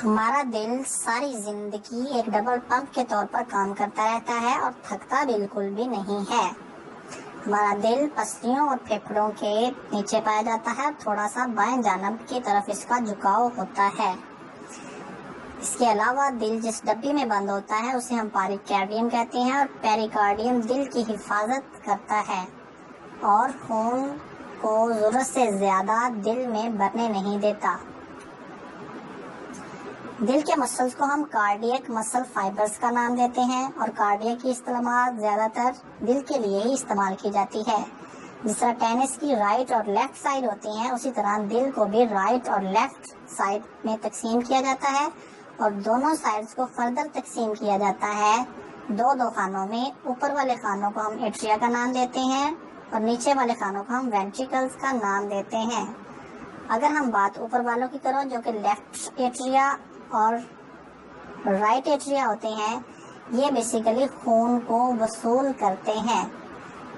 ہمارا دل ساری زندگی ایک ڈبل پمپ کے طور پر کام کرتا رہتا ہے اور تھکتا بالکل بھی نہیں ہے۔ ہمارا دل پسلیوں اور پھیپھڑوں کے نیچے پایا جاتا ہے اور تھوڑا سا بائیں جانب کی طرف اس کا جھکاؤ ہوتا ہے۔ اس کے علاوہ دل جس ڈبی میں بند ہوتا ہے اسے ہم پیریکارڈیم کہتے ہیں، اور پیریکارڈیم دل کی حفاظت کرتا ہے اور خون کو ضرورت سے زیادہ دل میں بھرنے نہیں دیتا۔ دل کے مسلز کو ہم کارڈیک مسل فائبرز کا نام دیتے ہیں، اور کارڈیک کی اصطلاحات زیادہ تر دل کے لیے ہی استعمال کی جاتی ہے۔ جس طرح ٹینس کی رائٹ اور لیفٹ سائڈ ہوتی ہیں، اسی طرح دل کو بھی رائٹ اور لیفٹ سائڈ میں تقسیم کیا جاتا ہے، اور دونوں سائڈز کو فردر تقسیم کیا جاتا ہے دو خانوں میں۔ اوپر والے خانوں کو ہم ایٹریا کا نام دیتے ہیں اور نیچے والے خانوں کو ہم وینٹریکلز کا نام دیتے ہیں۔ اگر ہم بات اوپر والوں کی کرو جو کہ لیفٹ ایٹریا اور رائٹ ایٹریا ہوتے ہیں، یہ بیسیکلی خون کو وصول کرتے ہیں۔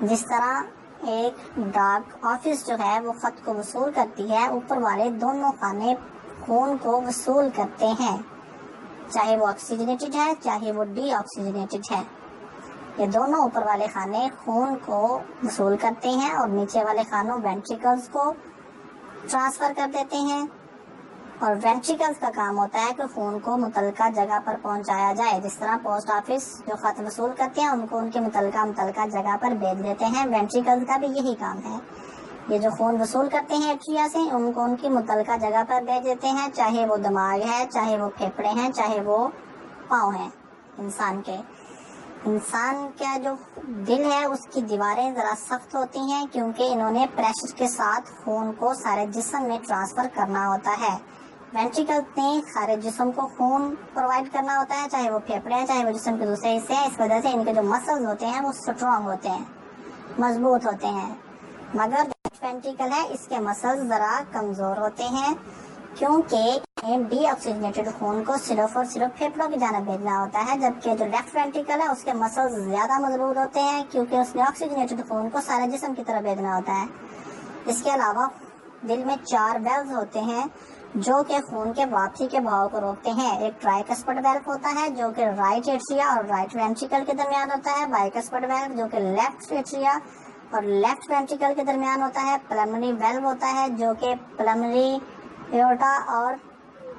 جس طرح ایک ڈاک آفس جو ہے وہ خط کو وصول کرتی ہے، اوپر والے دونوں خانے خون کو وصول کرتے ہیں، چاہے وہ آکسیجنیٹڈ ہے چاہے وہ ڈی آکسیجنیٹڈ ہے۔ یہ دونوں اوپر والے خانے خون کو وصول کرتے ہیں اور نیچے والے خانوں وینٹریکلز کو ٹرانسفر کر دیتے ہیں، اور وینٹریکلز کا کام ہوتا ہے کہ خون کو متعلقہ جگہ پر پہنچایا جائے۔ جس طرح پوسٹ آفس جو خط وصول کرتے ہیں ان کو ان کے متعلقہ جگہ پر بھیج دیتے ہیں، وینٹریکلز کا بھی یہی کام ہے۔ یہ جو خون وصول کرتے ہیں ایٹریا سے، ان کو ان کی متعلقہ جگہ پر بھیج دیتے ہیں، چاہے وہ دماغ ہے چاہے وہ پھیپھڑے ہیں چاہے وہ پاؤں ہیں انسان کے۔ انسان کا جو دل ہے اس کی دیواریں ذرا سخت ہوتی ہیں کیونکہ انہوں نے پریشر کے ساتھ خون کو سارے جسم میں ٹرانسفر کرنا ہوتا ہے۔ وینٹریکل نے سارے جسم کو خون پرووائڈ کرنا ہوتا ہے، چاہے وہ پھیپھڑے ہیں چاہے وہ جسم کے دوسرے حصے ہیں۔ اس وجہ سے ان کے جو مسلز ہوتے ہیں وہ اسٹرانگ ہوتے ہیں، مضبوط ہوتے ہیں، مگر وینٹریکل ہے اس کے مسلز ذرا کمزور ہوتے ہیں کیونکہ ڈی آکسیجنیٹڈ خون کو صرف اور صرف پھیپھڑوں کی جانب بھیجنا ہوتا ہے، جبکہ جو لیفٹ وینٹریکل ہے اس کے مسلز زیادہ مضبوط ہوتے ہیں کیونکہ اس نے آکسیجنیٹڈ خون کو سارے جسم کی طرف بھیجنا ہوتا ہے۔ اس کے علاوہ دل میں 4 ویلز ہوتے ہیں جو کہ خون کے واپسی کے بہاؤ کو روکتے ہیں۔ ایک ٹرائکسپڈ ویلو ہوتا ہے جو کہ رائٹ ایٹریا اور رائٹ وینٹریکل کے درمیان ہوتا ہے، بائیکسپڈ ویلو جو کہ لیفٹ ایٹریا اور لیفٹ وینٹریکل کے درمیان ہوتا ہے، پلمنری ویلو ہوتا ہے جو کہ پلمنری ایورٹا اور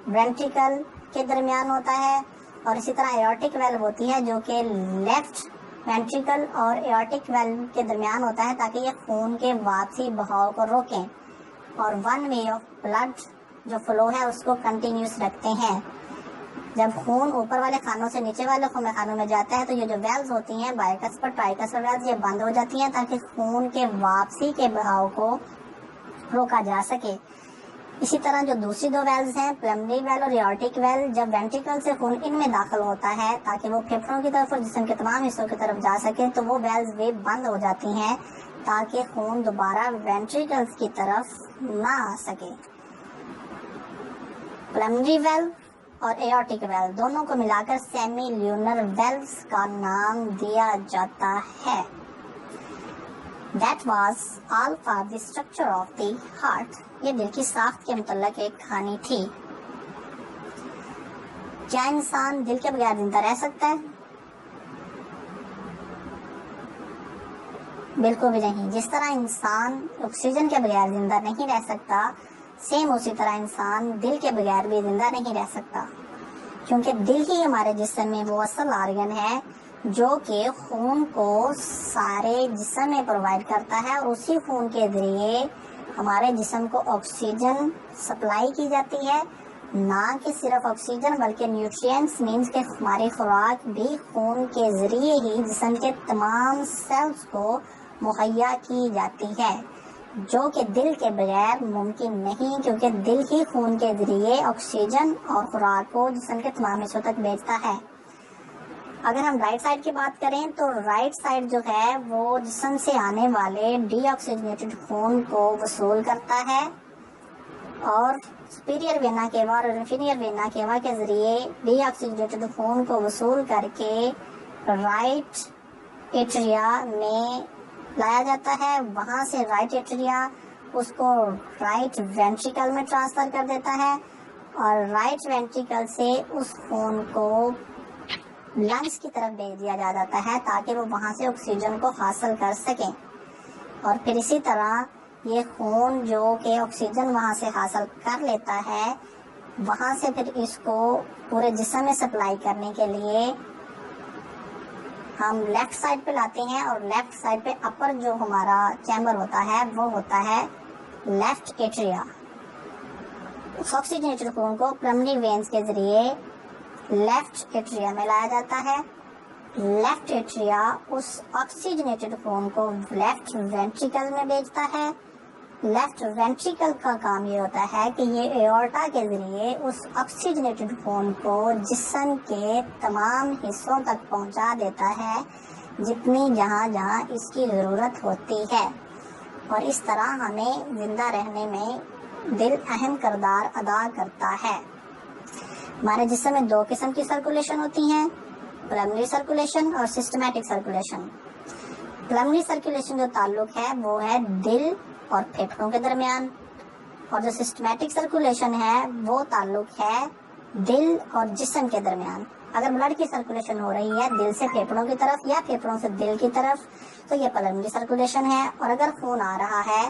وینٹریکل کے درمیان ہوتا ہے، اور اسی طرح ایورٹک ویلو ہوتی ہے جو کہ لیفٹ وینٹریکل اور ایورٹک ویلو کے درمیان ہوتا ہے تاکہ یہ خون کے واپسی بہاؤ کو روکیں اور ون وے آف بلڈ جو فلو ہے اس کو کنٹینیوس رکھتے ہیں۔ جب خون اوپر والے خانوں سے نیچے والے خانوں میں جاتا ہے تو یہ جو ویلز ہوتی ہیں بائیکسپڈ ٹرائکسپڈ ویلز یہ بند ہو جاتی ہیں تاکہ خون کے واپسی کے بہاؤ کو روکا جا سکے۔ اسی طرح جو دوسری 2 ویلز ہیں پلمنری ویل اور ایورٹک ویل، جب وینٹریکل سے خون ان میں داخل ہوتا ہے تاکہ وہ پھیپھڑوں کی طرف اور جسم کے تمام حصوں کی طرف جا سکے تو وہ ویلز بھی بند ہو جاتی ہیں تاکہ خون دوبارہ وینٹریکلز کی طرف نہ آ سکے۔ پلمنری ویل اور ایورٹک ویل دونوں کو ملا کر سیمی لیونر ویلز کا نام دیا جاتا ہے۔ That was all for the structure of the heart. یہ دل کی ساخت کے متعلق ایک کہانی تھی۔ کیا انسان دل کے بغیر زندہ رہ سکتا ہے؟ بالکل بھی نہیں۔ جس طرح انسان آکسیجن کے بغیر زندہ نہیں رہ سکتا، سیم اسی طرح انسان دل کے بغیر بھی زندہ نہیں رہ سکتا، کیونکہ دل ہی ہمارے جسم میں وہ اصل آرگن ہے جو کہ خون کو سارے جسم میں پرووائڈ کرتا ہے، اور اسی خون کے ذریعے ہمارے جسم کو آکسیجن سپلائی کی جاتی ہے۔ نہ کہ صرف آکسیجن بلکہ نیوٹرینٹس مینز کہ ہماری خوراک بھی خون کے ذریعے ہی جسم کے تمام سیلز کو مہیا کی جاتی ہے، جو کہ دل کے بغیر ممکن نہیں، کیونکہ دل ہی خون کے ذریعے آکسیجن اور خوراک کو جسم کے تمام حصوں تک بھیجتا ہے۔ اگر ہم رائٹ سائڈ کی بات کریں تو رائٹ سائڈ جو ہے وہ جسم سے آنے والے ڈی آکسیجنیٹڈ خون کو وصول کرتا ہے، اور سپیریئر وینا کیوا اور انفیریئر وینا کیوا کے ذریعے ڈی آکسیجنیٹڈ خون کو وصول کر کے رائٹ ایٹریا میں لایا جاتا ہے۔ وہاں سے رائٹ ایٹریا اس کو رائٹ وینٹریکل میں ٹرانسفر کر دیتا ہے، اور رائٹ وینٹریکل سے اس خون کو لنگس کی طرف بھیج دیا جاتا ہے تاکہ وہ وہاں سے آکسیجن کو حاصل کر سکیں، اور پھر اسی طرح یہ خون جو کہ آکسیجن وہاں سے حاصل کر لیتا ہے، وہاں سے پھر اس کو پورے جسم میں سپلائی کرنے کے لیے ہم لیفٹ سائڈ پہ لاتے ہیں، اور لیفٹ سائڈ پہ اپر جو ہمارا چیمبر ہوتا ہے وہ ہوتا ہے لیفٹ ایٹریا۔ اس آکسیجنیٹڈ خون کو پلمنری وینز کے ذریعے لیفٹ ایٹریا میں لایا جاتا ہے۔ لیفٹ ایٹریا اس آکسیجنیٹڈ خون کو لیفٹ وینٹریکل میں بھیجتا ہے۔ لیفٹ وینٹریکل کا کام یہ ہوتا ہے کہ یہ ایورٹا کے ذریعے اس آکسیجنیٹڈ خون کو جسم کے تمام حصوں تک پہنچا دیتا ہے جتنی جہاں جہاں اس کی ضرورت ہوتی ہے، اور اس طرح ہمیں زندہ رہنے میں دل اہم کردار ادا کرتا ہے۔ ہمارے جسم میں دو قسم کی سرکولیشن ہوتی ہیں، پلمنری سرکولیشن اور سسٹمیٹک سرکولیشن۔ پلمنری سرکولیشن جو تعلق ہے وہ ہے دل اور پھیپھڑوں کے درمیان، اور جو سسٹمیٹک سرکولیشن ہے وہ تعلق ہے دل اور جسم کے درمیان۔ اگر بلڈ کی سرکولیشن ہو رہی ہے دل سے پھیپھڑوں کی طرف یا پھیپھڑوں سے دل کی طرف تو یہ پلمنری سرکولیشن ہے، اور اگر خون آ رہا ہے